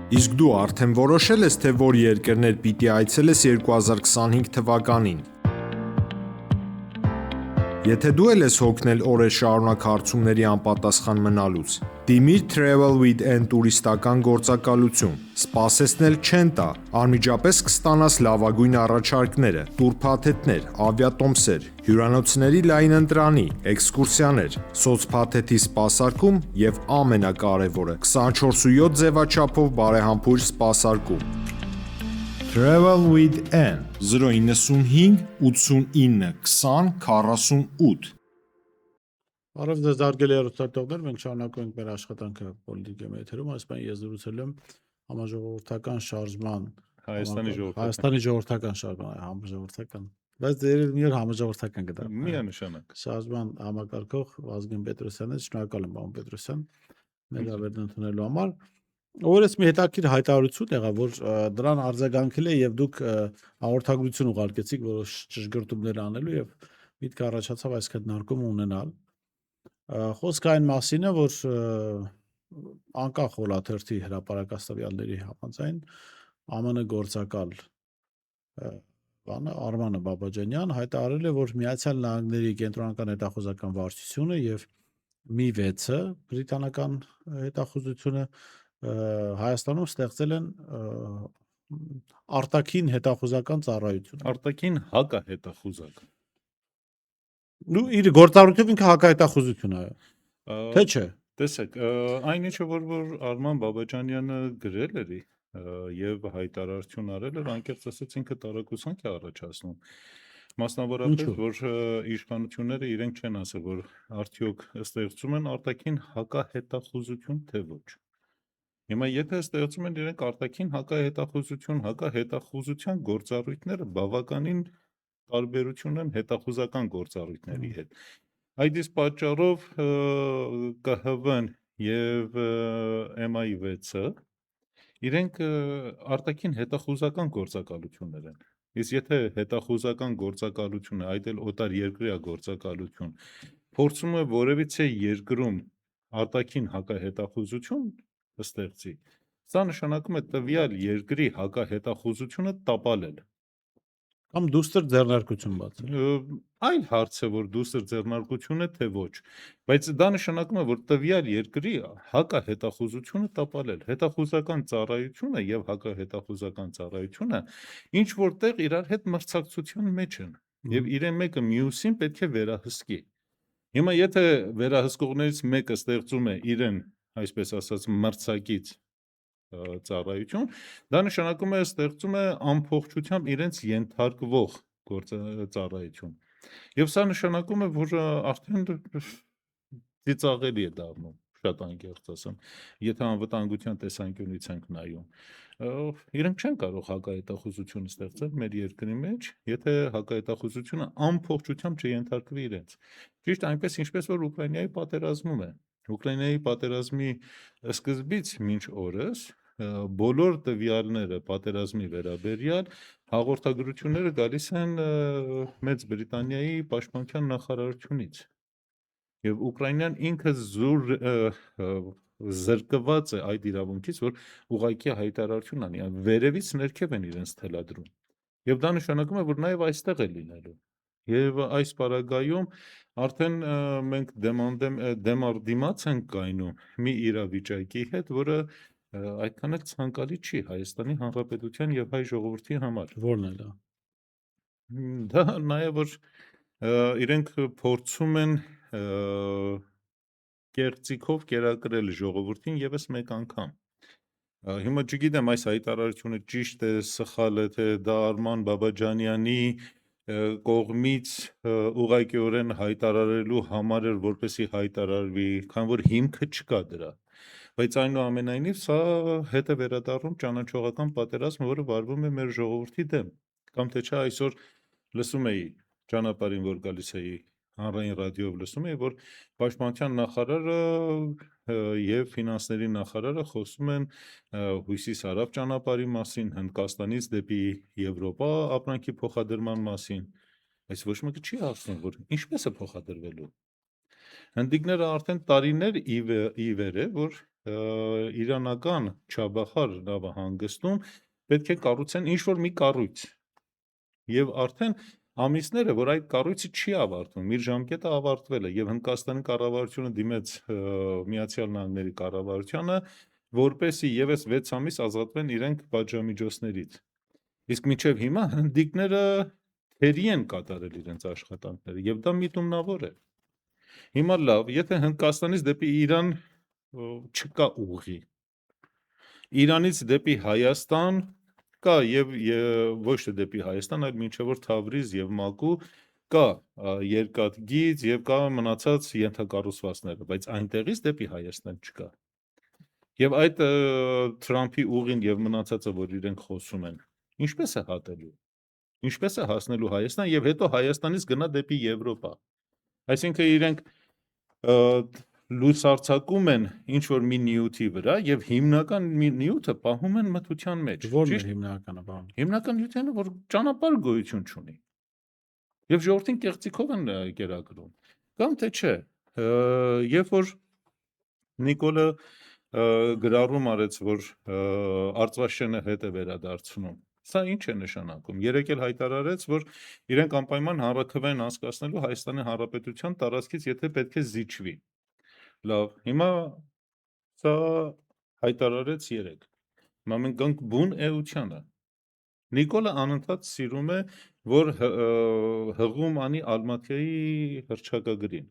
Իսկ դու արդեն որոշել ես, թե որ երկրներ պիտի այցելես 2025 թվականին։ Եթե դու էլ ես հոգնել օրեր շարունակ հարցումների անպատասխան մնալուց, դիմիր Travel with N տուրիստական գործակալություն։ Սպասեցնել չեն տա, անմիջապես կստանաս լավագույն առաջարկները, տուրփաթեթներ, ավիատոմսեր, հյուրանոցների լայն ընտրանի, էքսկուրսիաներ, սոցփաթեթի սպասարկում եւ ամենակարևորը՝ 24/7 ձևաչափով բարեհամբույր սպասարկում։ Travel with N 095 89 20 48 Արև ձեզ արգելի հեռուստատողներ, մենք շարունակում ենք մեր աշխատանքը պոլիտիկայի եթերում, այս պահին ես զրուցել եմ համաժողովրդական շարժման Հայաստանի ժողովրդական շարժման, համաժողովրդական, բայց դերել մի օր համաժողովրդական կդառնա։ Միանշանակ Շարժման համակարգող Վազգեն Պետրոսյանից շնորհակալ եմ պարոն Պետրոսյան մեր ավերն ընդունելու համար։ Օրս մի հետաքրքիր հայտարարություն եղավ, որ դրան արձագանքել է եւ դուք հաղորդագրություն ուղարկեցիք որոշ ճշգրտումներ անելու եւ միտք առաջացավ այս քննարկումը ունենալ։ Խոսքը այն մասին է, որ անկախ հոլաթերթի հրապարակաստավյալների համաձայն ԱՄՆ գործակալ Արմանը Բաբաջանյան հայտարարել է, որ Միացյալ Նահանգների կենտրոնական հետախուզական վարչությունը եւ Mi6-ը բրիտանական հետախուզությունը Հայաստանում ստեղծել են արտաքին հետախուզական ծառայություն։ Արտաքին հակահետախուզական։ Իր գործառույթով ինքը հակահետախուզություն է, թե չէ։ Տեսեք, այն ինչը որ Արման Բաբաջանյանը գրել էր եւ հայտարարություն արել էր, անկեղծ ասած ինքը տարակուսանք է առաջացնում։ Մասնավորապես, որ իշխանությունները իրենք չեն ասել, որ արդյոք ստեղծում են արտաքին հակահետախուզություն, թե ոչ։ Հիմա եթե ստեղծում են իրենք արտաքին հակահետախուզություն, հակահետախուզության գործառույթները բավականին տարբերություն են հետախուզական գործառույթների հետ։ Այդ իսկ պատճառով ԿՀՎ-ն եւ MI6-ը իրենք արտաքին հետախուզական գործակալություններ են։ Իսկ եթե հետախուզական գործակալությունը, այդ էլ օտար երկրյա գործակալություն, փորձում է որևիցե երկրում արտաքին հակահետախուզություն ստեղծի, սա նշանակում է տվյալ երկրի հակահետախուզությունը տապալել։ Կամ դուստր ձեռնարկություն բացել։ Այլ հարց է, որ դուստր ձեռնարկություն է, թե ոչ, բայց դա նշանակում է, որ տվյալ երկրի հակահետախուզությունը տապալել։ Հետախուզական ծառայությունը եւ հակահետախուզական ծառայությունը ինչ որտեղ իրար հետ մրցակցության մեջ են եւ իրեն մեկը մյուսին պետք է վերահսկի։ Հիմա եթե վերահսկողներից մեկը ստեղծում է իրեն, այսպես ասած, մրցակից ծառայություն, դա նշանակում է ստեղծում է ամբողջությամբ իրենց ենթարկվող ծառայություն։ Եվ սա նշանակում է, որ արդեն ծիծաղելի է դառնում, շատ անկեղծ ասեմ, եթե անվտանգության տեսանկյունից ենք նայում։ Իրենք չեն կարող հակահետախուզություն ստեղծել մեր երկրի մեջ, եթե հակահետախուզությունը ամբողջությամբ չենթարկվի իրենց։ Ճիշտ այնպես, ինչպես որ Ուկրաինայի պատերազմում է։ Ուկրաինայի պատերազմի սկզբից մինչ օրս բոլոր տվյալները պատերազմի վերաբերյալ հաղորդագրությունները գալիս են Մեծ Բրիտանիայի պաշտպանության նախարարությունից։ Եվ Ուկրաինան ինքը զրկված է այդ իրավունքից, որ ուղղակի հայտարարություն անի, վերևից ներքև են իրենց թելադրում։ Եվ դա նշանակում է, որ նաև այստեղ է լինելու։ Եվ այս պարագայում արդեն մենք դեմարդիմաց ենք կայնում մի իրավիճակի հետ, որը այդքան էլ ցանկալի չի Հայաստանի Հանրապետության եւ հայ ժողովրդի համար։ Որն է դա։ Դա նաև որ իրենք փորձում են կեղծիքով կերակրել ժողովրդին եւս մեկ անգամ։ Հիմա չգիտեմ այս հայտարարությունը ճիշտ է, սխալ է, թե դա Արման Բաբաջանյանի կողմից ուղղակիորեն հայտարարելու համար էր, որպեսի հայտարարվի, քան որ հիմքը չկա դրա։ Բայց այնուամենայնիվ սա հետ է վերադառնում ճանաչողական պատերազմ, որը վարվում է մեր ժողովրդի դեմ։ Կամ թե չէ այսօր լսում էի ճանապարհին, որ գալիս էի հանրային ռադիոյով լսում էի, որ պաշտպանության նախարարը եւ ֆինանսների նախարարը խոսում են հյուսիս-հարավ ճանապարհի մասին, Հնդկաստանից դեպի Եվրոպա ապրանքի փոխադրման մասին, բայց ոչ մեկը չի հարցնում, որ ինչպես է փոխադրվելու։ Հնդիկները արդեն տարիներ ի վեր է, որ իրանական Չաբախար նավահանգստում պետք է կառուցեն ինչ-որ մի կառույց։ Եվ արդեն ամիսներ է, որ այդ կառույցը չի ավարտվում, իր ժամկետը ավարտվել է եւ Հնդկաստանի կառավարությունը դիմեց Միացյալ Նահանգների կառավարությանը, որպեսզի եւս 6 ամիս ազատվեն իրենք պատժամիջոցներից։ Իսկ մինչեւ հիմա հնդիկները թերի են կատարել իրենց աշխատանքները եւ դա միտումնավոր է։ Հիմա լավ, եթե Հնդկաստանից դեպի Իրան չկա ուղի, Իրանից դեպի Հայաստան կա եւ ոչ թե դեպի Հայաստան, այլ մինչեւ որ Թավրիզ եւ Մակու կա երկաթգիծ եւ կա մնացած ենթակառուցվածքները, բայց այնտեղից դեպի Հայաստան չկա։ Եվ այդ Թրամփի ուղին եւ մնացածը, որ իրենք խոսում են, ինչպես է հատելու։ Ինչպես է հասնելու Հայաստան եւ հետո Հայաստանից գնա դեպի Եվրոպա։ Այսինքն իրենք լուսարձակում են ինչ-որ մի նյութի վրա եւ հիմնական նյութը պահում են մթության մեջ։ Որն է հիմնականը բանը։ Հիմնական նյութը որ ճանապարհ գոյություն չունի։ Եվ ժողովրդին կեղծիքով են կերակրում։ Կամ թե չէ, երբ որ Նիկոլը գրառում արեց, որ Արծվաշենը հետ է վերադարձնում, սա ինչ է նշանակում։ Երեք էլ հայտարարեց, որ իրենք անպայման հանրաքվեն անցկացնելու Հայաստանի Հանրապետության տարածքից, եթե պետք է զիջվի։ Լավ, հիմա սա հայտարարեց երեք։ Հիմա մենք գանք բուն էությանը։ Նիկոլը անընդհատ սիրում է, որ հղում անի Ալմատիայի հռչակագրին։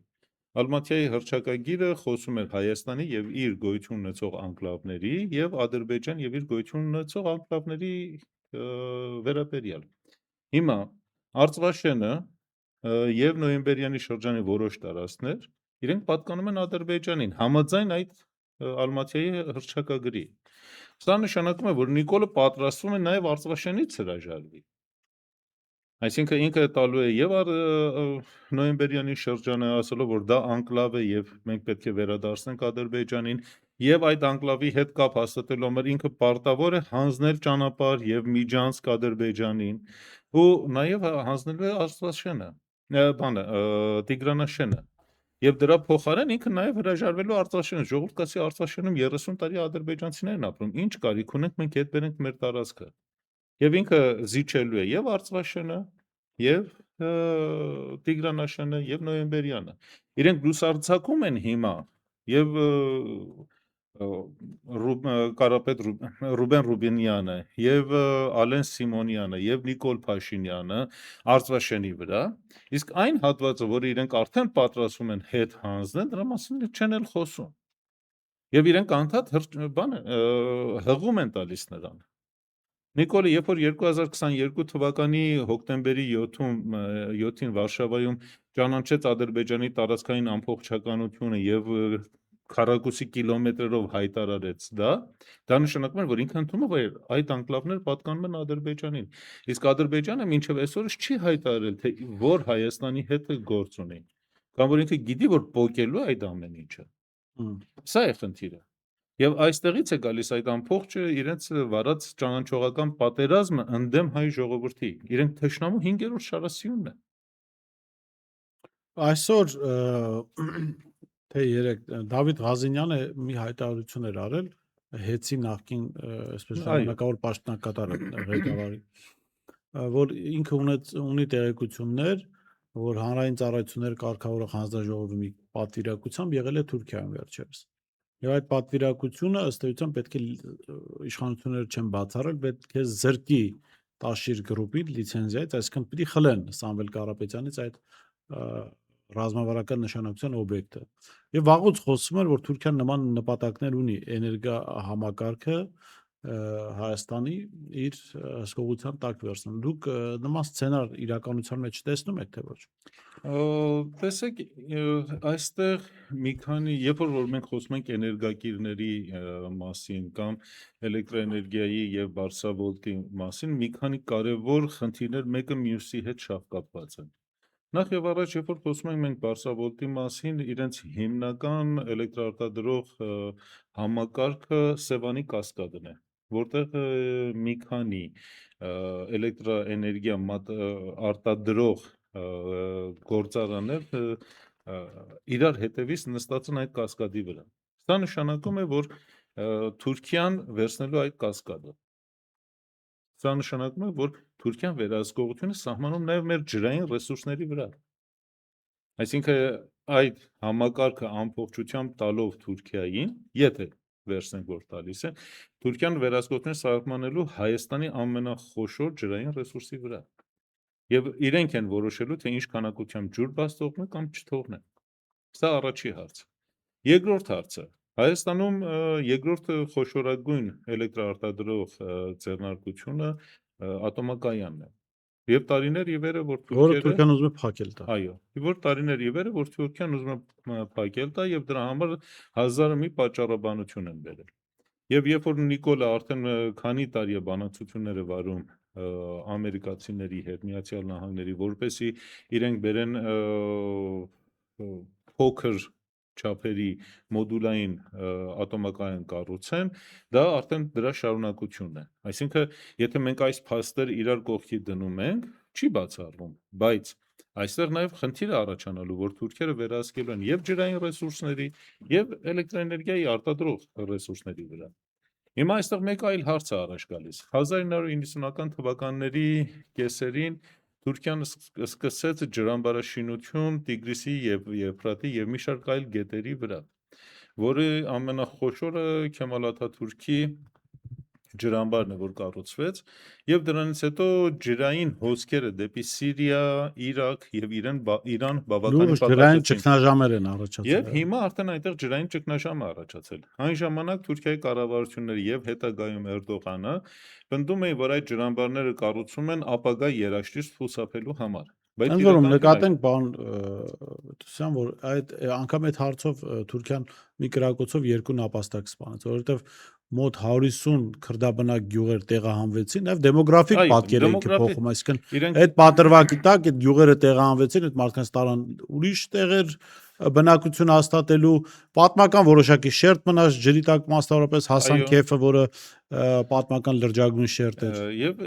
Ալմատիայի հռչակագիրը խոսում էր Հայաստանի եւ իր գոյություն ունեցող անկլավների եւ Ադրբեջան եւ իր գոյություն ունեցող անկլավների վերաբերյալ։ Հիմա Արծվաշենը եւ նոյեմբերյանի շրջանի որոշ տարածքներ իրենք պատկանում են Ադրբեջանին համաձայն այդ Ալմատիայի հռչակագրի։ Սա նշանակում է, որ Նիկոլը պատրաստվում է նաեւ Արծվաշենից հրաժարվի։ Այսինքն ինքը տալու է եւ նոյեմբերյանի շրջանը ասելով, որ դա անկլավ է եւ մենք պետք է վերադարձնենք Ադրբեջանին եւ այդ անկլավի հետ կապ հաստատելու համար ինքը պարտավոր է հանձնել ճանապարհ եւ միջանցք Ադրբեջանին ու նաեւ հանձնելու է Արծվաշենը, Տիգրանաշենը։ Եվ դրա փոխարեն ինքը նաեւ հրաժարվելու Արծվաշենը, ժողովուրդ կասի Արծվաշենում 30 տարի ադրբեջանցիներն ապրում, ինչ կարիք ունենք մենք հետ բերենք մեր տարածքը։ Եվ ինքը զիջելու է եւ Արծվաշենը, եւ Տիգրանաշենը, եւ Նոյեմբերյանը։ Իրենք լուսարձակում են հիմա եւ Կարապետ Ռուբեն Ռուբինյանը եւ Ալեն Սիմոնյանը եւ Նիկոլ Փաշինյանը Արծվաշենի վրա, իսկ այն հատվածը, որ իրենք արդեն պատրաստվում են հետ հանձնել, դրա մասին չեն էլ խոսում։ Եվ իրենք անդադ հղում են տալիս նրան։ Նիկոլը, երբ որ 2022 թվականի հոկտեմբերի 7-ին Վարշավայում ճանաչեց Ադրբեջանի տարածքային ամբողջականությունը եւ քառակուսի կիլոմետրերով հայտարարեց դա նշանակում է, որ ինքը ընդունում է, որ այդ անկլավները պատկանում են Ադրբեջանին։ Իսկ Ադրբեջանը մինչև այսօրս չի հայտարարել, թե որ Հայաստանի հետ է գործ ունի։ Կամ որ ինքը գիտի, որ պոկելու է այդ ամեն ինչը։ Սա է խնդիրը։ Եվ այստեղից է գալիս այդ ամբողջը իրենց վարած ճանաչողական պատերազմը ընդդեմ հայ ժողովրդի։ Իրենք թշնամու 5-րդ շարասիունն է։ Այսօր թե երեք Դավիթ Ղազինյանը մի հայտարարություն էր արել Հեցի նախկին այսպես ժամանակավոր պաշտոնակատարը ղեկավարի, որ ինքը ունի տեղեկություններ, որ հանրային ծառայություններ կարգավորող հանձնաժողովի պատվիրակությամբ եղել է Թուրքիայում վերջերս։ Եվ այդ պատվիրակությունը ըստ էության պետք է իշխանությունները չեն բացառել, պետք է զրկի Տաշիր գրուպի լիցենզիայից, այսինքն պիտի խլեն Սամվել Կարապետյանից այդ ռազմավարական նշանակության օբյեկտը։ Եվ վաղուց խոսում էր, որ Թուրքիան նման նպատակներ ունի էներգա համակարգը Հայաստանի իր հսկողության տակ վերցնում։ Դուք նման սցենար իրականության մեջ տեսնում եք, թե ոչ։ Տեսեք, այստեղ մի քանի, երբ որ մենք խոսում ենք էներգակիրների մասին կամ էլեկտրոէներգիայի եւ բարձրավոլտի մասին, մի քանի կարևոր խնդիրներ մեկը մյուսի հետ շաղկապված են։ Նախ եւ առաջ, երբ որ խոսում ենք մենք բարձրավոլտի մասին, իրենց հիմնական էլեկտրաարտադրող համակարգը Սևանի կասկադն է, որտեղ մի քանի էլեկտրաէներգիա արտադրող գործարաններ իրար հետևից նստած են այդ կասկադի վրա։ Դա նշանակում է, որ Թուրքիան վերցնելու այդ կասկադը։ Սա նշանակում է, որ Թուրքիան վերահսկողությունը սահմանում նաև մեր ջրային ռեսուրսների վրա։ Այսինքն այդ համակարգը ամբողջությամբ տալով Թուրքիային, եթե վերցնենք, որ տալիս է, Թուրքիան վերահսկողությունը սահմանելու Հայաստանի ամենախոշոր ջրային ռեսուրսի վրա։ Եվ իրենք են որոշելու, թե ինչ քանակությամբ ջուր բաց թողնեն կամ չթողնեն։ Սա առաջի հարցը։ Երկրորդ հարցը։ Հայաստանում երկրորդ խոշորագույն էլեկտրաարտադրող ձեռնարկությունը ատոմակայանն է։ Եվ տարիներ ի վեր է, որ Որը թուրքերը Թուրքիան ուզում է փակել տա։ այո, որ տարիներ ի վեր է, որ Թուրքիան ուզում է փակել տա եւ դրա համար հազարը մի պատճառաբանություն են բերել։ Եվ երբ որ Նիկոլը արդեն քանի տարի է բանակցությունները վարում ամերիկացիների հետ, Միացյալ Նահանգների, որպեսի իրենք բերեն փոքր չափերի մոդուլային ատոմակայան կառուցեն, դա արդեն դրա շարունակությունն է։ Այսինքն, եթե մենք այս փաստերը իրար կողքի դնում ենք, չի բացառվում, բայց այստեղ նաև խնդիր է առաջանալու, որ թուրքերը վերահսկելու են եւ ջրային ռեսուրսների, եւ էլեկտրաէներգիայի արտադրող ռեսուրսների վրա։ Հիմա այստեղ մեկ այլ հարց է առաջ գալիս։ 1990-ական թվականների կեսերին Թուրքիան սկսեց ջրամբարաշինություն Տիգրիսի եւ Եփրատի եւ մի շարք այլ գետերի վրա, որը ամենախոշորը Քեմալ Աթաթուրքի ջրամբարն է, որ կառուցվեց, եւ դրանից հետո ջրային հոսքերը դեպի Սիրիա, Իրաք եւ Իրան բավականին Լուրջ ջրային պատրաստեցին։ ճգնաժամեր են առաջացել։ Եվ հիմա արդեն այնտեղ ջրային ճգնաժամ է առաջացել։ Այն ժամանակ Թուրքիայի կառավարությունները եւ հետագայում Էրդողանը պնդում էին, որ այդ ջրամբարները կառուցում են ապագա երաշտից խուսափելու համար։ Բայց Ընդ որում իրականում նկատենք բան Պետրոսյան, որ այդ անգամ այդ հարցով Թուրքիան մի կրակոցով երկու նապաստակ սպանեց, որովհետև մոտ 150 քրդաբնակ գյուղեր տեղահանվեցին, եւ դեմոգրաֆիկ այո, պատկեր են դեմոգրաֆի- փոխում, այսինքն իրենք այդ պատրվակի տակ այդ գյուղերը տեղահանվեցին, այդ մարդկանց տարան ուրիշ տեղեր բնակություն հաստատելու, պատմական որոշակի շերտ մնաց ջրի տակ, մասնավորապես Հասան Այո։ Քեֆը, որը պատմական լրջագույն շերտ էր։ Եվ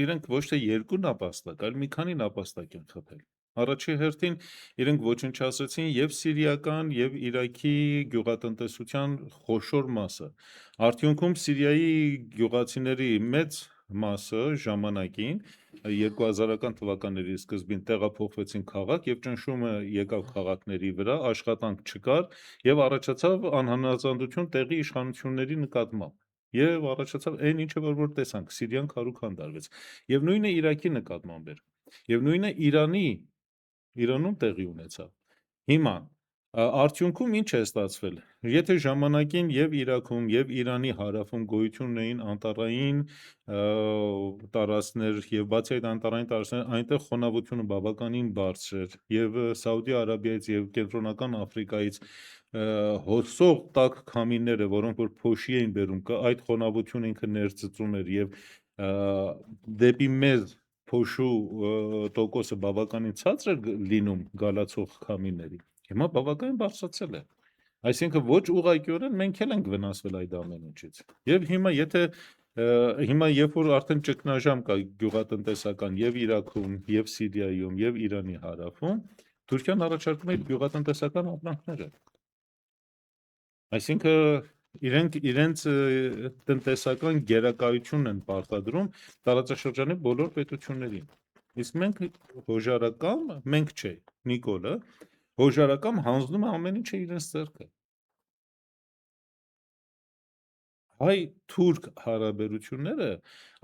իրենք ոչ թե երկու նապաստակ, այլ մի քանի նապաստակ են խփել։ Առաջի հերթին իրենք ոչնչացրեցին եւ սիրիական եւ Իրաքի գյուղատնտեսության խոշոր մասը։ Արդյունքում Սիրիայի գյուղացիների մեծ մասը ժամանակին 2000-ական թվականների սկզբին տեղափոխվեցին քաղաք եւ ճնշումը եկավ քաղաքների վրա, աշխատանք չկար եւ առաջացավ անհանրազանդություն տեղի իշխանությունների նկատմամբ։ Եվ առաջացավ այն ինչը որ տեսանք, Սիրիան քարուքան դարվեց։ Եվ նույնը Իրաքի նկատմամբ էր։ Եվ նույնը Իրանում տեղի ունեցավ։ Հիմա արդյունքում ինչ է ստացվել։ Եթե ժամանակին եւ Իրաքում եւ Իրանի հարավում գոյություն ունեին անտառային տարածքներ եւ բացի այդ անտառային տարածքներ, այնտեղ խոնավությունը բավականին բարձր էր եւ Սաուդի Արաբիայից եւ Կենտրոնական Աֆրիկայից հոսող տաք քամիները, որոնք որ փոշի էին բերում, այդ խոնավությունը ինքը ներծծում էր եւ դեպի մեզ փոշու տոկոսը բավականին ցածր էր լինում գալացող քամիների։ Հիմա բավականին բարձրացել է։ Այսինքն ոչ ուղղակիորեն մենք էլ ենք վնասվել այդ ամեն ինչից։ Եվ հիմա հիմա երբ որ արդեն ճգնաժամ կա գյուղատնտեսական եւ Իրաքում, եւ Սիրիայում, եւ Իրանի հարավում, Թուրքիան առաջարկում է գյուղատնտեսական ապրանքները։ Այսինքն իրենց տնտեսական գերակայությունն են պարտադրում տարածաշրջանի բոլոր պետություններին։ Իսկ մենք չէ, Նիկոլը հոժարակամ հանձնում է ամեն ինչը իրենց ձեռքը։ Հայ-թուրք հարաբերությունները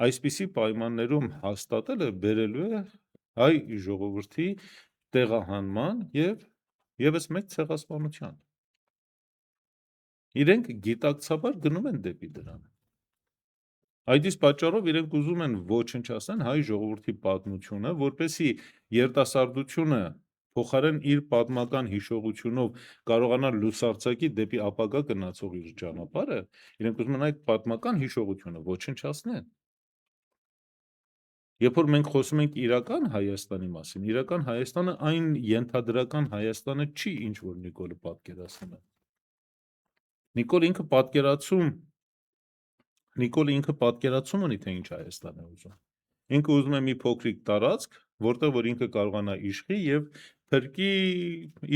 այսպիսի պայմաններում հաստատելը բերելու է հայ ժողովրդի տեղահանման եւ եւս մեկ ցեղասպանության։ Իրենք գիտակցաբար գնում են դեպի դրան։ Այդ իսկ պատճառով իրենք ուզում են ոչնչացնել հայ ժողովրդի պատմությունը, որպեսզի երիտասարդությունը փոխարեն իր պատմական հիշողությունով կարողանալ լուսարձակի դեպի ապագա գնացող իր ճանապարհը, իրենք ուզում են այդ պատմական հիշողությունը ոչնչացնել։ Երբ որ մենք խոսում ենք իրական Հայաստանի մասին, իրական Հայաստանը այն ենթադրական Հայաստանը չի, ինչ որ Նիկոլը պատկերացնում է։ Նիկոլը ինքը պատկերացում ունի, թե ինչ Հայաստան է ուզում։ Ինքը ուզում է մի փոքրիկ տարածք, որտեղ որ ինքը կարողանա իշխի եւ փրկի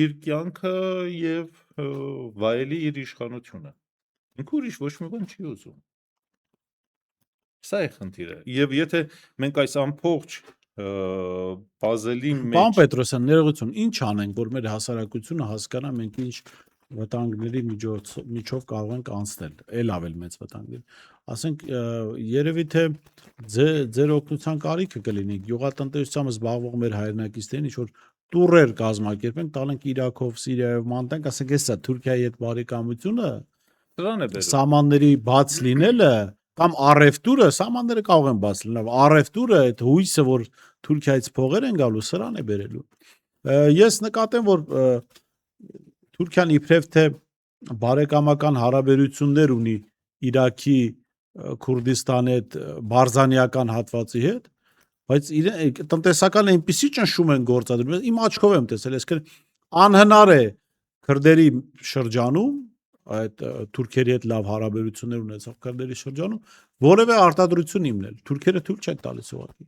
իր կյանքը եւ վայելի իր իշխանությունը։ Ինքը ուրիշ ոչ մի բան չի ուզում։ Սա է խնդիրը։ Եվ եթե մենք այս ամբողջ բազելի Պարոն մեջ Պետրոսյան, ներողություն, ինչ անենք, որ մեր հասարակությունը հասկանա մենք ինչ վտանգների միջով կարող ենք անցնել, ել ավել մեծ վտանգներ։ Ասենք երևի թե ձեր օգնության կարիքը կլինի գյուղատնտեսությամբ զբաղվող մեր հայրենակիցներին ինչ որ տուրեր կազմակերպենք, տալենք Իրաքով, Սիրիայով մանտենք, ասենք էսա Թուրքիայի հետ բարեկամությունը, դրան է բերում։ սահմանների բաց լինելը կամ առևտուրը, սահմանները կարող են բաց լինել, առևտուրը այդ հույսը, որ Թուրքիայից փողեր են գալու, սրան է բերելու։ Ես նկատեմ, որ Թուրքիան իբրև թե բարեկամական հարաբերություններ ունի Իրաքի, Քուրդիստանի հետ, Բարզանիական հատվածի հետ, բայց տնտեսական այնպիսի ճնշում են գործադրում, իմ աչքով եմ տեսել, այսինքն անհնար է քրդերի շրջանում, այդ թուրքերի հետ լավ հարաբերություններ ունեցող քրդերի շրջանում որևէ արտադրություն հիմնել։ Թուրքերը թույլ չեն տալիս ուղղակի։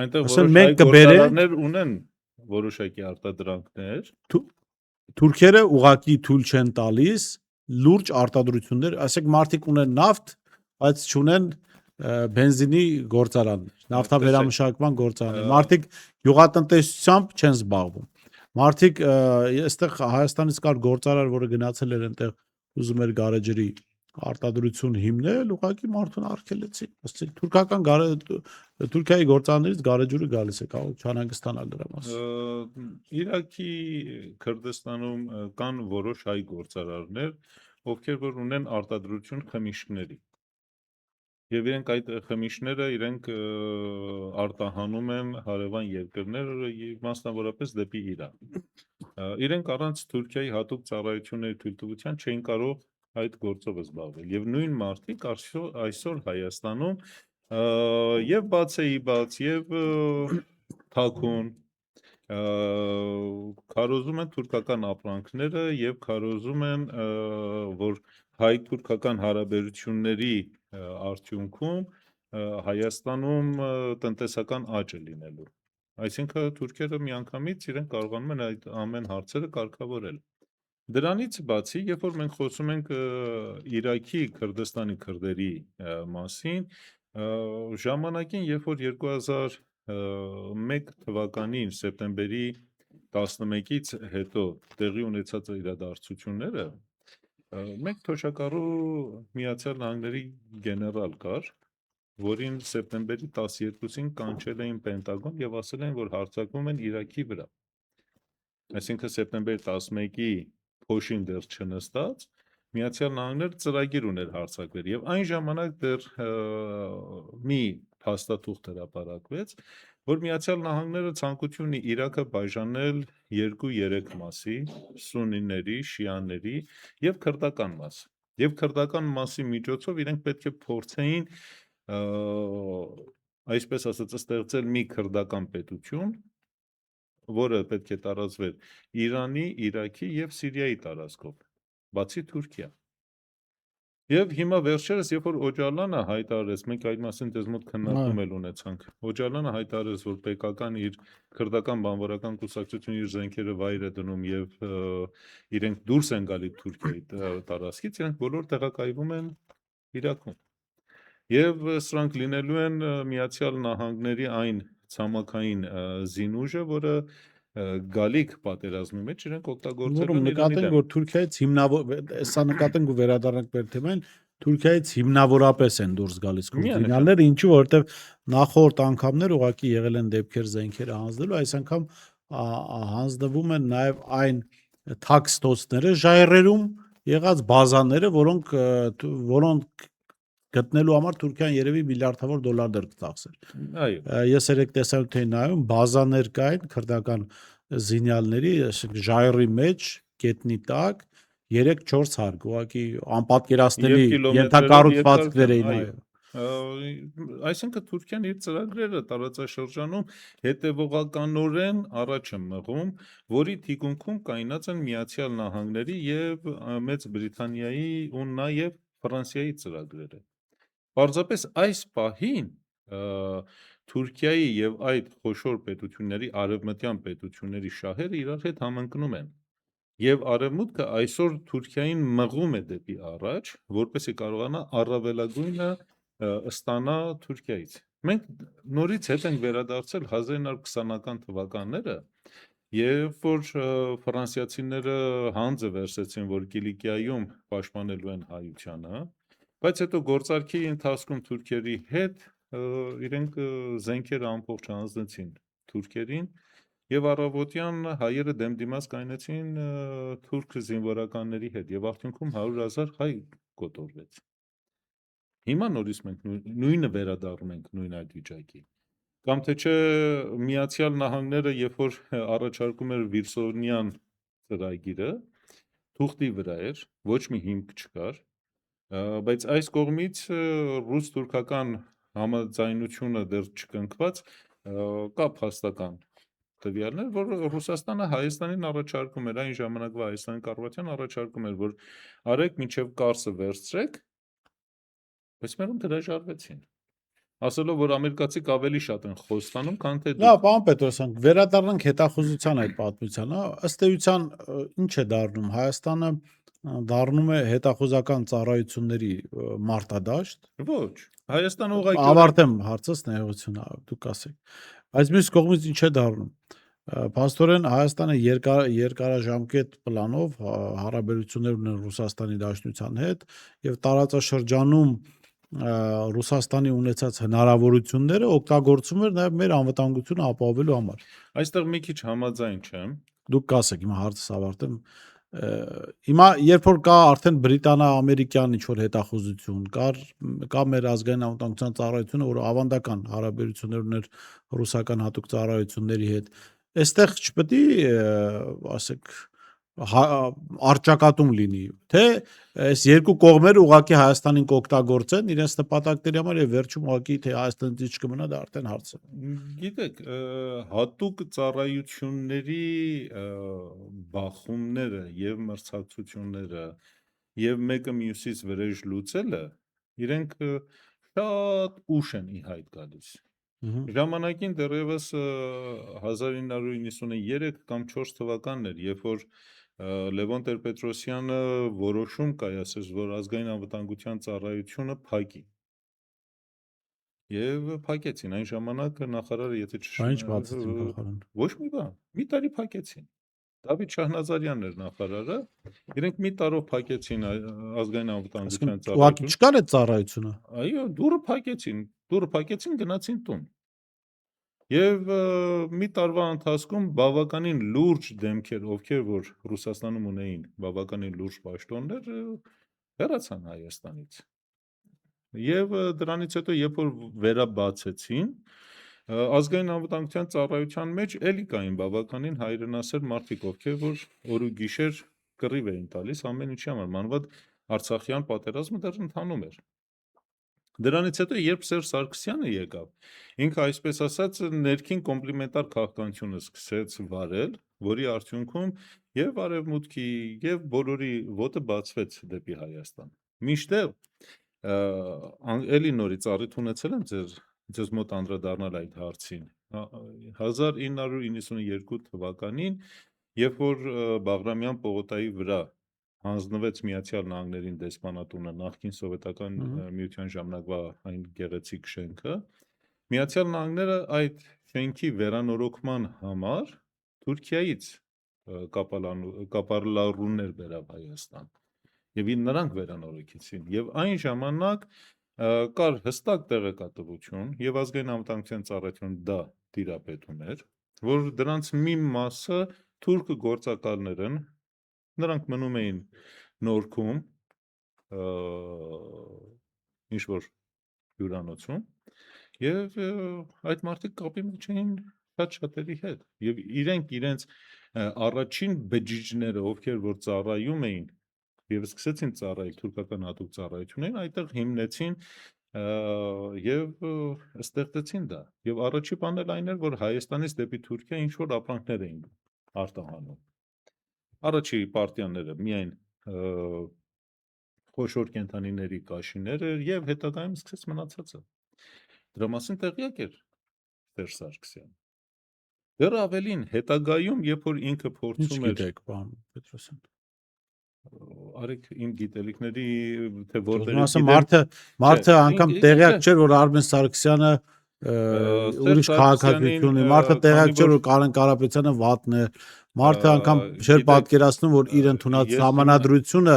Այնտեղ Ասեն, որոշ մենք հայ կբերենք- գործարաններ ունեն որոշակի արտադրանքներ, Թուրքերը ուղղակի թույլ չեն տալիս լուրջ արտադրություններ, ասենք մարդիկ ունեն նավթ, բայց չունեն բենզինի գործարաններ, նավթավերամշակման գործարաններ։ Մարդիկ գյուղատնտեսությամբ չեն զբաղվում։ Մարդիկ այստեղ Հայաստանից կար գործարար, որը գնացել էր այնտեղ ուզում էր գարեջրի արտադրություն հիմնել, ուղղակի մարդուն արգելեցին։ Ասեցին Թուրքիայի գործարաններից գարեջուրը գալիս է, կարող չանհանգստանալ դրա մասին։ Իրաքի Քրդստանում կան որոշ հայ գործարարներ, ովքեր որ ունեն արտադրություն խմիչքների։ Եվ իրենք այդ խմիչքները իրենք արտահանում են հարևան երկրներ, մասնավորապես դեպի Իրան։ Իրենք առանց Թուրքիայի հատուկ ծառայությունների թույլտվության չէին կարող այդ գործով զբաղվել։ Եվ նույն մարդիկ այսօր Հայաստանում եւ բացեի բաց եւ թաքուն քարոզում են թուրքական ապրանքները եւ քարոզում են որ հայ-թուրքական հարաբերությունների արդյունքում Հայաստանում տնտեսական աճ է լինելու։ Այսինքն թուրքերը միանգամից իրենք կարողանում են այդ ամեն հարցերը կարգավորել։ Դրանից բացի, երբ որ մենք խոսում ենք Իրաքի Քրդստանի քրդերի մասին, ժամանակին, երբ որ 2001 թվականին սեպտեմբերի 11-ից հետո տեղի ունեցած իրադարձությունները, մեկ թոշակառու Միացյալ Նահանգների գեներալ կար, որին սեպտեմբերի 12-ին կանչել էին Պենտագոն եւ ասել են, որ հարձակվում են Իրաքի վրա։ Այսինքն սեպտեմբերի 11-ի փոշին դեռ չնստած, Միացյալ Նահանգները ծրագիր ուներ հարձակվել եւ այն ժամանակ դեռ մի փաստաթուղթ հրապարակվեց, որ Միացյալ Նահանգները ցանկություն ունի Իրաքը բաժանել 2-3 մասի՝ սուննիների, շիաների եւ քրդական մաս։ Եվ քրդական մասի միջոցով իրենք պետք է փորձեին այսպես ասած ստեղծել մի քրդական պետություն, որը պետք է տարածվեր Իրանի, Իրաքի եւ Սիրիայի տարածքով, բացի Թուրքիա։ Եվ հիմա վերջերս, երբ որ Օջալանը հայտարարեց, մենք այդ մասին դες մոտ քննարկում էլ ունեցանք, Օջալանը հայտարարեց, որ պետական իր քրդական բանվորական կուսակցությունը իր զենքերը վայր է դնում եւ իրենք դուրս են գալի Թուրքիայի տարածքից, իրենք բոլոր տեղակայվում են Իրաքում։ Եվ սրանք լինելու են Միացյալ Նահանգների այն ցամաքային զինուժը, որը գալիք պատերազմի մեջ իրենք օգտագործելու են Իրանի նկատենք, դեմ։ որ Թուրքիայից սա նկատենք ու վերադառնանք մեր թեմային, Թուրքիայից հիմնավորապես են դուրս գալիս քուրդինալները, ինչու որովհետև նախորդ անգամներ ուղղակի եղել են դեպքեր զենքերը հանձնելու, այս անգամ հանձնվում են նաև այն թաքստոցները ժայռերում եղած բազաները, որոնք գտնելու համար Թուրքիան երևի միլիարդավոր դոլարներ կծախսեր։ Այո։ Ես երեք տեսանյութ էի նայում, բազաներ կային քրդական զինյալների, ժայռի մեջ, գետնի տակ 3-4 հարկ, ուղղակի անպատկերացնելի ենթակառուցվածքներ էին, այո։ Այսինքն Թուրքիան իր ծրագրերը տարածաշրջանում հետևողականորեն առաջ է մղում, որի թիկունքում կայնած են Միացյալ Նահանգների եւ Մեծ Բրիտանիայի ու նաեւ Ֆրանսիայի ծրագրերը։ Պարզապես այս պահին Թուրքիայի եւ այդ խոշոր պետությունների արևմտյան պետությունների շահերը իրար հետ համընկնում են։ Եվ արևմուտքը այսօր Թուրքիային մղում է դեպի առաջ, որպեսզի կարողանա առավելագույնը ստանա Թուրքիայից։ Մենք նորից հետ ենք վերադարձել 1920-ական թվականները, երբ որ ֆրանսիացիները հանձը վերցրեցին, որ Կիլիկիայում պաշտպանելու են հայությանը, բայց հետո գործարքի ընթացքում թուրքերի հետ իրենք զենքերը ամբողջ հանձնեցին թուրքերին եւ առավոտյան հայերը դեմ դիմաց կայնեցին թուրք զինվորականների հետ եւ արդյունքում 100,000 հայ կոտորվեց։ Հիմա նորից մենք նույնը վերադառնում ենք նույն այդ վիճակի։ Կամ թե չէ Միացյալ Նահանգները, երբ որ առաջարկում էր Վիրսոնյան ծրագիրը, թուղթի վրա էր, ոչ մի հիմք չկար, բայց այս կողմից ռուս-թուրքական համաձայնությունը դեռ չկնքված կա փաստական տվյալներ, որ Ռուսաստանը Հայաստանին առաջարկում էր, այն ժամանակվա Հայաստանի կառավարության առաջարկում էր, որ արեք մինչև Կարսը վերցրեք, բայց մերում հրաժարվեցին, ասելով, որ ամերիկացիք ավելի շատ են խոստանում, քան թե Լավ, դուք։ պարոն Պետրոսյան, վերադառնանք հետախուզության այդ պատմությանը, ըստ էության ինչ է դառնում, Հայաստանը դառնում է հետախուզական ծառայությունների մարտադաշտ, Ոչ, Հայաստանը ուղղակի ավարտեմ հարցս, ներողություն, դուք ասեք, բայց մյուս կողմից ինչ է դառնում, փաստորեն Հայաստանը երկարաժամկետ պլանով հարաբերություններ ունեն Ռուսաստանի Դաշնության հետ եւ տարածաշրջանում Ռուսաստանի ունեցած հնարավորությունները օգտագործում էր նաև մեր անվտանգությունը ապահովելու համար։ այստեղ մի քիչ համաձայն չեմ։ Դուք կասեք, հիմա հարցս ավարտեմ։ Հիմա երբ որ կա արդեն բրիտանա-ամերիկյան ինչ որ հետախուզություն, կա մեր ազգային անվտանգության ծառայությունը, որը ավանդական հարաբերություններ ուներ ռուսական հատուկ ծառայությունների հետ, այստեղ չպետք է ասեք արճակատում լինի, թե այս երկու կողմերը ուղղակի Հայաստանին կօգտագործեն իրենց նպատակների համար եւ վերջում ուղղակի թե Հայաստանից ինչ կմնա, դա արդեն հարց է։ Գիտեք, հատուկ ծառայությունների բախումները եւ մրցակցությունները եւ մեկը մյուսից վրեժ լուծելը իրենք շատ ուշ են ի հայտ գալիս։ Ժամանակին դեռևս 1993 կամ 4 թվականն էր, երբ որ Լևոն Տեր-Պետրոսյանը որոշում կայացրեց, որ ազգային անվտանգության ծառայությունը փակի։ Եվ փակեցին այն ժամանակ նախարարը, եթե Ինչ բացեցին փոխարեն։ ոչ մի բան, մի տարի փակեցին։ Դավիթ Շահնազարյանն էր նախարարը, իրենք մի տարով փակեցին ազգային անվտանգության Ուղղակի ծառայությունը։ չկար այդ ծառայությունը։ Այո, դուրը փակեցին, գնացին տուն։ Եվ մի տարվա ընթացքում բավականին լուրջ դեմքեր, ովքեր որ Ռուսաստանում ունեին բավականին լուրջ պաշտոններ, հեռացան Հայաստանից։ Եվ դրանից հետո, երբ որ վերաբացեցին, ազգային անվտանգության ծառայության մեջ էլի կային բավականին հայրենասեր մարդիկ, ովքեր որ օր ու գիշեր կռիվ էին տալիս ամեն ինչի համար, մանավանդ Արցախյան պատերազմը դեռ ընթանում էր։ Դրանից հետո, երբ Սերժ Սարգսյանը եկավ, ինքը այսպես ասած ներքին կոմպլիմենտար քաղաքականությունը սկսեց վարել, որի արդյունքում եւ արևմուտքի եւ բոլորի ոտը բացվեց դեպի Հայաստան։ Մինչդեռ էլի նորից առիթ ունեցել եմ ձեզ մոտ անդրադառնալ այդ հարցին։ 1992 թվականին, երբ որ Բաղրամյան պողոտայի վրա հանձնվեց Միացյալ Նահանգներին դեսպանատունը, նախկին սովետական միության ժամանակվա այն գեղեցիկ շենքը, Միացյալ Նահանգները այդ շենքի վերանորոգման համար Թուրքիայից կապարլարուներ բերավ Հայաստան եւ նրանք վերանորոգեցին եւ այն ժամանակ կար հստակ տեղեկատվություն եւ ազգային անվտանգության ծառայությունը դա տիրապետում էր, որ դրանց մի մասը թուրք գործակալներ են, նրանք մնում էին Նորքում, ինչ որ հյուրանոցում եւ այդ մարդիկ կապի մեջ էին շատ-շատերի հետ եւ իրենք իրենց առաջին բջիջները, ովքեր որ ծառայում էին եւ սկսեցին ծառայել թուրքական հատուկ ծառայություններին, այդտեղ հիմնեցին եւ ստեղծեցին դա։ Եվ առաջի բանն էլ այն էր, որ Հայաստանից դեպի Թուրքիա ինչ որ ապրանքներ էին արտահանում։ Առաջի պարտիաները միայն խոշոր կենդանիների կաշիները եւ հետագայում սկսեց մնացածը։ Դրա մասին տեղյակ էր Սերժ Սարգսյանը։ Դեռ ավելին հետագայում, երբ որ ինքը Ինչ փորձում էր գիտեք, պարոն Պետրոսյան։ արեք իմ գիտելիքների թե Ուզում որտեղից ասեմ, գիտեմ, մարդը անգամ տեղյակ չէ, չէր, որ Արմեն Սարգսյանը Սերժ ուրիշ Սարգսյանին, քաղաքացիություն ունի, մարդը քանի տեղյակ չէր, որ որ Կարեն Կարապետյանը վատն է, մարդը անգամ չէր գիտեք, պատկերացնում, որ իր ընդունած ես համանadrությունը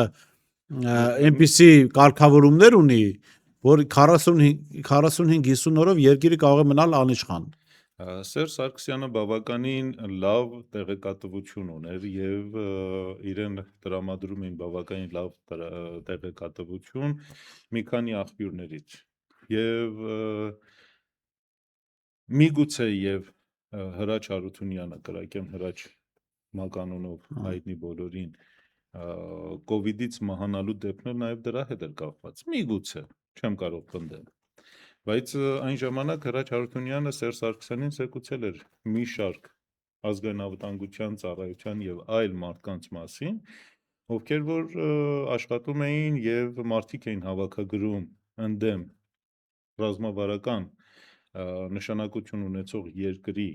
այնպիսի կարգավորումներ ունի, որ 45-50 օրով երկիրը կարող է մնալ անիշխան։ Սերժ Սարգսյանը բավականին լավ տեղեկատվություն ուներ եւ իրեն տրամադրում էին բավականին լավ տեղեկատվություն մի քանի աղբյուրներից եւ միգուցե եւ Հրաչ Հարությունյանը կրակեմ Հրաչ մականունով հայտնի բոլորին կովիդից մահանալու դեպքներ նաեւ դրա հետ էր կապված միգուցե չեմ կարող պնդել բայց այն ժամանակ Հրաչ Հարությունյանը Սերժ Սարգսյանին զեկուցել էր մի շարք ազգային անվտանգության ծառայության եւ այլ մարդկանց մասին, ովքեր որ աշխատում էին եւ մարդիկ էին հավաքագրում ընդդեմ ռազմավարական նշանակություն ունեցող երկրի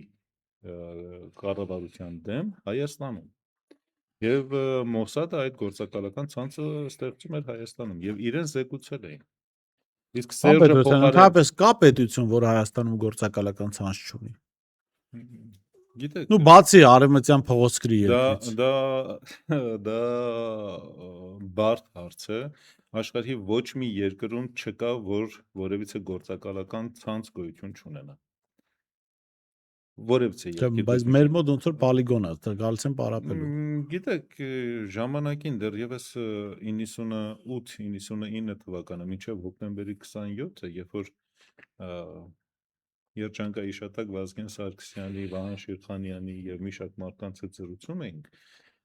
կառավարության դեմ Հայաստանում։ Եվ Մոսադը այդ գործակալական ցանցը ստեղծում էր Հայաստանում եւ իրեն զեկուցել էին։ Իսկ Սերժը Պետրոսյան, ընդհանրապես կա պետություն, որ Հայաստանում գործակալական ցանց չունի։ Գիտեք, Նու բացի արևմտյան փողոցկրի երկրից։ դա բարդ հարց է։ Աշխարհի ոչ մի երկրում չկա, որ որևիցե գործակալական ցանց գոյություն չունենա։ Որևիցե երկիր։ Բայց մեր մոտ ոնց որ պոլիգոն է, դա գալիս են պարապելու։ Գիտեք, ժամանակին դեռևս 98-99 թվականը մինչև հոկտեմբերի 27-ը, երբ որ երջանկայիշատակ Վազգեն Սարգսյանի, Վահան Շիրխանյանի եւ մի շարք մարդկանց հետ զրուցում էինք,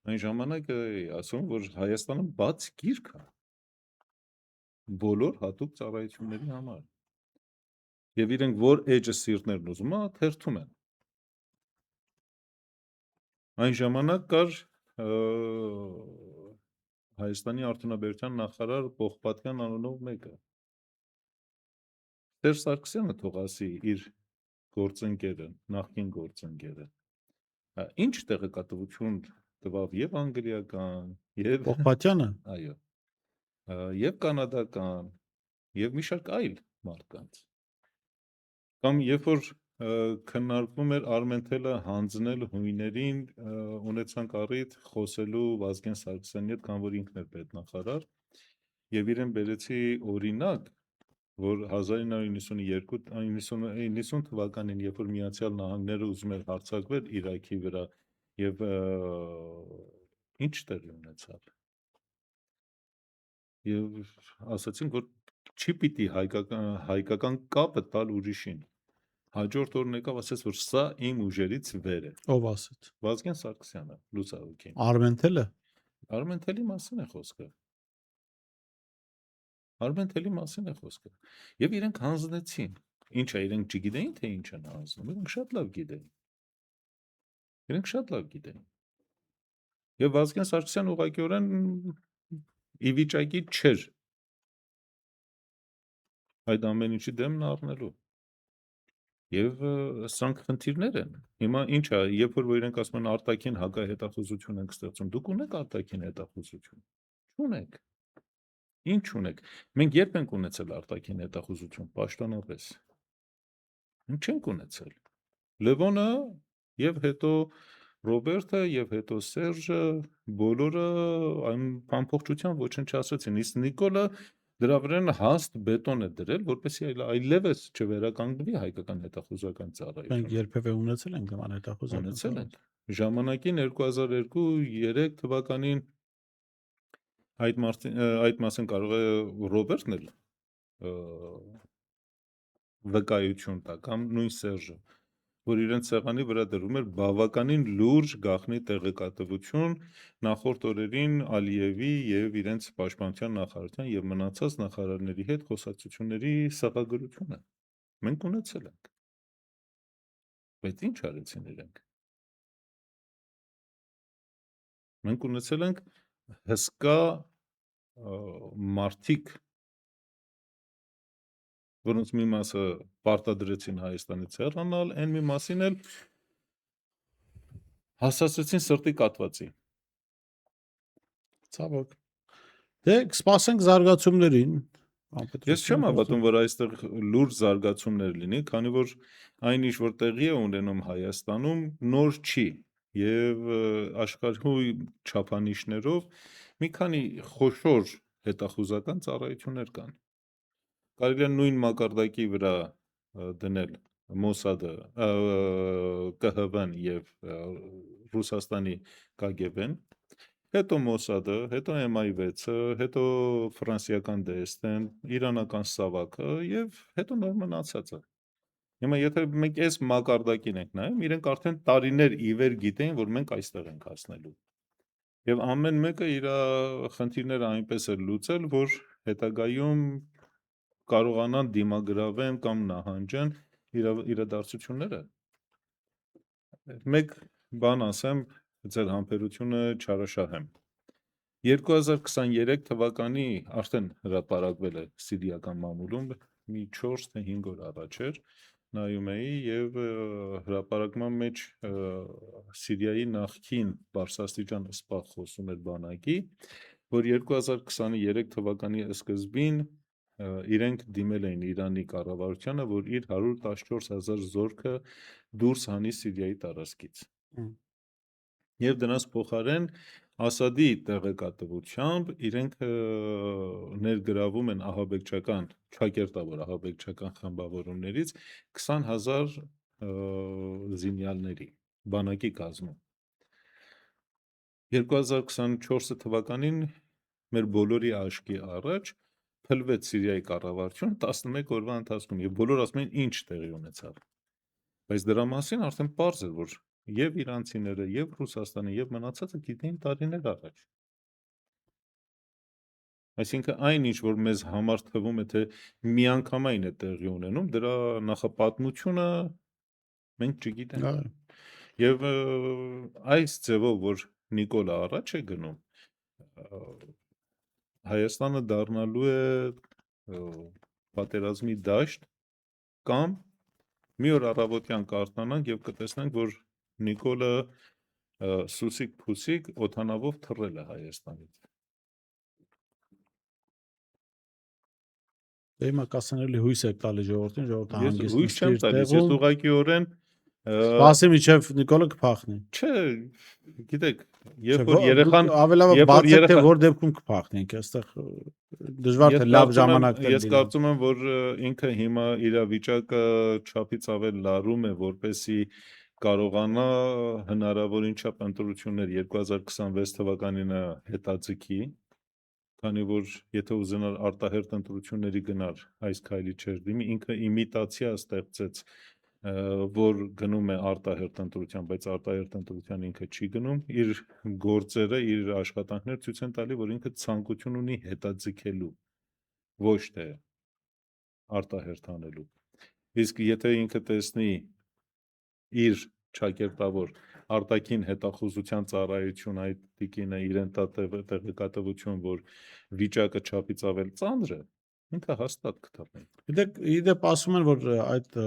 այն ժամանակ ասում որ Հայաստանը բաց գիրք է բոլոր հատուկ ծառայությունների համար։ Եվ իրենք որ էջը սիրտներն ուզում է, թերթում են։ Այն ժամանակ կար Հայաստանի արդյունաբերության նախարար Պողպատյան անունով մեկը։ Սերժ Սարգսյանը թող ասի իր գործընկերը, նախկին գործընկերը։ Ինչ տեղեկատվություն տվավ եւ անգլիական, եւ Պողպատյանը։ այո, եւ կանադական, եւ մի շարք այլ մարդկանց։ Կամ երբ որ քննարկվում էր Արմենթելը հանձնել հույներին, ունեցանք առիթ խոսելու Վազգեն Սարգսյանի հետ, քան որ ինքն էր պետնախարար, եւ իրեն բերեցի օրինակ, որ 1992-90 թվականին, երբ որ Միացյալ Նահանգները ուզում էր հարձակվել Իրաքի վրա, եւ ինչ տեղի ունեցավ։ Եվ ասացինք, որ չի պիտի հայկական կապը տալ ուրիշին։ Հաջորդ օրն եկավ ասեց, որ սա իմ ուժերից վեր է։ Ով ասեց։ Վազգեն Սարգսյանը, լուսահոգին։ Արմենթելը։ Արմենթելի մասին է խոսքը։ Արմենթելի մասին է խոսքը։ Եվ իրենք հանձնեցին։ Ինչ է, իրենք չգիտեին, թե ինչ են հանձնում, իրենք շատ լավ գիտեին։ Իրենք շատ լավ գիտեին։ Եվ Վազգեն Սարգսյանը ուղղակիորեն ի վիճակի չէր այդ ամեն ինչի դեմն առնելու։ Եվ սրանք խնդիրներ են։ Հիմա ինչ է, երբ որ իրենք ասում են արտաքին հակահետախուզություն ենք ստեղծում, դուք ունեք արտաքին հետախուզություն։ Չունեք։ Ինչ ունեք։ Մենք երբ ենք ունեցել արտաքին հետախուզություն, պաշտոնապես։ Մենք չենք ունեցել։ Լևոնը եւ հետո Ռոբերտը եւ հետո Սերժը բոլորը այն փամփոխչության ոչնչացրեցին։ Իսկ Նիկոլը դրա վրա հաստ բետոն է դրել, որպեսզի այլևս չվերականգնվի հայկական հետախուզական ծառայությունը։ Մենք երբևէ ունեցել ենք նման հետախուզական ունեցել ենք։ Ժամանակին 2002-3 թվականին այդ մասին կարող է Ռոբերտն էլ վկայություն տա կամ նույն Սերժը, որ իրենց սեղանի վրա դրում էր բավականին լուրջ գաղտնի տեղեկատվություն նախորդ օրերին Ալիևի եւ իրենց պաշտպանության նախարարության եւ մնացած նախարարների հետ խոսակցությունների սահագրությունը։ Մենք ունեցել ենք։ Բայց ինչ արեցին իրենք։ Մենք ունեցել ենք հսկա մարդիկ, որոնց մի մասը պարտադրեցին Հայաստանից հեռանալ, այն մի մասին էլ Հասցրեցին սրտի կատվածի։ Ցավոք։ Դե կսպասենք զարգացումներին։ Ես չեմ հավատում, որ այստեղ լուրջ զարգացումներ լինի, քանի որ այն ինչ որ տեղի է ունենում Հայաստանում նոր չի եւ աշխարհի չափանիշներով մի քանի խոշոր հետախուզական ծառայություններ կան։ Կարելի է նույն մակարդակի վրա դնել Մոսադը, ԿՀՎ-ն եւ Ռուսաստանի KGB-ն, հետո Մոսադը, հետո MI6-ը, հետո ֆրանսիական DST-ն, իրանական Սավակը եւ հետո նոր մնացածը։ Հիմա եթե մենք այս մակարդակին ենք նայում, իրենք արդեն տարիներ ի վեր գիտեին, որ մենք այստեղ ենք հասնելու։ Եվ ամեն մեկը իր խնդիրները այնպես է լուծել, որ հետագայում կարողանան դիմագրավեն կամ նահանջեն իրադարձությունները։ Մեկ բան ասեմ, ձեր համբերությունը չարաշահեմ։ 2023 թվականի արդեն հրապարակվել է սիրիական մամուլում, մի 4 թե 5 օր առաջ էր, նայում էի եւ հրապարակման մեջ Սիրիայի նախկին բարձրաստիճան սպա խոսում էր բանակի, որ 2023 թվականի սկզբին իրենք դիմել էին Իրանի կառավարությանը, որ իր 114,000 զորքը դուրս հանի Սիրիայի տարածքից։ Եվ դրանց փոխարեն Ասադի տեղեկատվությամբ իրենք ներգրավում են ահաբեկչական, ճակերտավոր ահաբեկչական խմբավորումներից 20,000 զինյալների բանակի կազմում։ 2024 թվականին մեր բոլորի աշկի առաջ փլվեց Սիրիայի կառավարությունը 11 օրվա ընթացքում եւ բոլորը ասում են ինչ տեղի ունեցավ։ Բայց դրա մասին արդեն պարզ էր, որ եւ իրանցիները, եւ Ռուսաստանը, եւ մնացածը գիտեին տարիներ առաջ։ Այսինքն այն ինչ որ մեզ համար թվում է թե միանգամայն է տեղի ունենում, դրա նախապատմությունը մենք չգիտենք։ Եվ այս ձևով որ Նիկոլը առաջ է գնում, Հայաստանը դառնալու է պատերազմի դաշտ կամ մի օր առավոտյան կարդանանք եւ կտեսնենք, որ Նիկոլը սուսիկ-փուսիկ օթանավով թռել է Հայաստանից։ Դե հիմա կասանելի հույս եք տալի ժողովրդին, ժողովուրդը Ես հանգիստ հույս չեմ տալիս, ես ուղղակիորեն սպասի միջև Նիկոլը կփախնի։ Չէ, գիտեք, երբ որ երեխան ավելավը բացեք թե որ դեպքում կփախնենք, այստեղ դժվար թե լավ ժամանակներ Ես կարծում եմ, որ ինքը հիմա իր վիճակը չափից ավել լարում է, որպեսի կարողանա հնարավորին չափ ընտրություններ 2026 թվականին հետաձգի, քանի որ եթե ուզենար արտահերթ ընտրությունների գնար, այս քայլի չէր դիմի, ինքը իմիտացիա ստեղծեց, որ գնում է արտահերթ ընտրության, բայց արտահերթ ընտրության ինքը չի գնում, իր գործերը, իր աշխատանքները ցույց են տալի, որ ինքը ցանկություն ունի հետաձգելու, ոչ թե արտահերթ անելու։ Իսկ եթե ինքը տեսնի իր ճակերտավոր արտաքին հետախուզության ծառայություն այդ տիկինը իրեն տա տեղեկատվություն, որ վիճակը չափից ավել ծանր է, ինքը հաստատ կթափի։ Գիտեք, իդեպ ասում են, որ այդ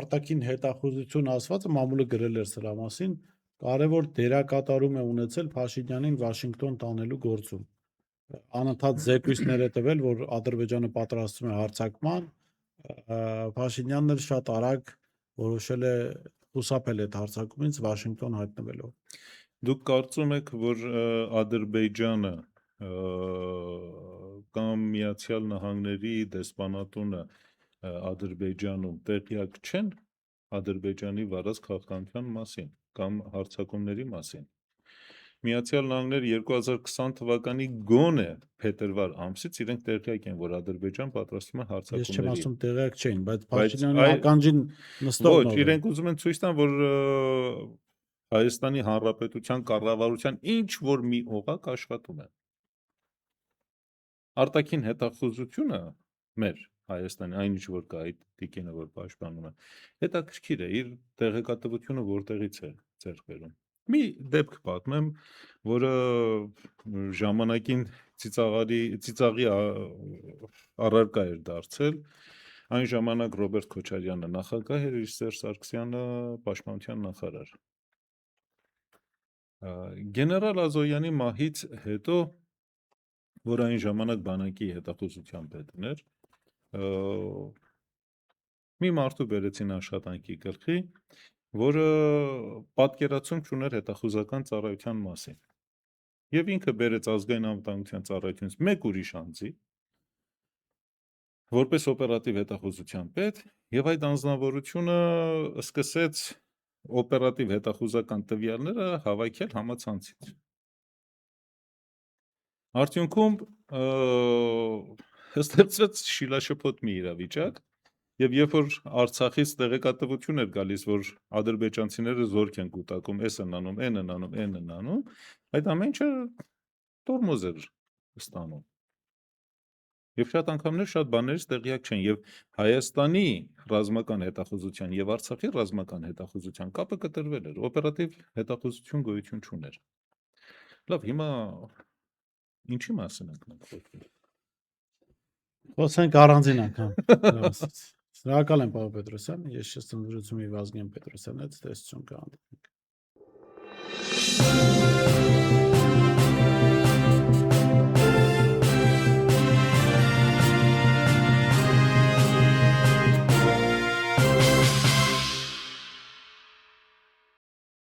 արտաքին հետախուզություն ասվածը մամուլը գրել էր սրա մասին, կարևոր դերակատարում է ունեցել Փաշինյանին Վաշինգտոն տանելու գործում։ Անընդհատ զեկույցներ է տվել, որ Ադրբեջանը պատրաստվում է հարձակման, Փաշինյանն էլ շատ արագ որոշել է խուսափել այդ հարձակումից Վաշինգտոն հայտնվելով։ Դուք կարծում եք, որ Ադրբեջանը կամ Միացյալ Նահանգների դեսպանատունը Ադրբեջանում տեղյակ չեն Ադրբեջանի վարած քաղաքականության մասին կամ հարձակումների մասին։ Միացյալ Նահանգները 2020 թվականի գոնե փետրվար ամսից իրենք տեղյակ են, որ Ադրբեջան պատրաստվում է հարձակումների։ Ես չեմ ասում տեղյակ չէին, բայց Փաշինյանի ականջին նստող ոչ, իրենք ուզում են ցույց տան, որ Հայաստանի Հանրապետության կառավարության ինչ որ մի օղակ աշխատում է։ Արտաքին հետախուզությունը մեր Հայաստանի այն ինչ որ կա այդ տիկինը որ պաշտպանում է, հետաքրքիր է, իր տեղեկատվությունը որտեղից է ձեռք բերում։ Մի դեպք պատմեմ, որը ժամանակին ծիծաղի առարկա էր դարձել։ Այն ժամանակ Ռոբերտ Քոչարյանը նախագահ էր, իսկ Սերժ Սարգսյանը պաշտպանության նախարար։ Գեներալ Ազոյանի մահից հետո, որ այն ժամանակ բանակի հետախուզության պետն էր, մի մարդու բերեցին աշխատանքի գլխի, որը պատկերացում չուներ հետախուզական ծառայության մասին։ Եվ ինքը բերեց ազգային անվտանգության ծառայությունից մեկ ուրիշ անձի, որպես օպերատիվ հետախուզության պետ, եւ այդ անձնավորությունը սկսեց օպերատիվ հետախուզական տվյալները հավաքել համացանցից։ Արդյունքում ստեղծվեց շիլաշփոթ մի իրավիճակ, եւ երբ որ Արցախից տեղեկատվություն էր գալիս, որ ադրբեջանցիները զորք են կուտակում, էս են անում, այն են անում, այն են անում, այդ ամեն ինչը տորմոզ էր ստանում։ Եվ շատ անգամներ շատ բաներից տեղյակ չեն, եւ Հայաստանի ռազմական հետախուզության եւ Արցախի ռազմական հետախուզության կապը կտրվել էր, օպերատիվ հետախուզություն գոյություն չուներ։ Լավ, հիմա ինչի մասին ենք մենք խոսում։ Խոսենք առանձին անգամ։ Շնորհակալ եմ, պարոն Պետրոսյան, ես շփոթում եմ Վազգեն Պետրոսյանը, տեսություն կհանդիպենք։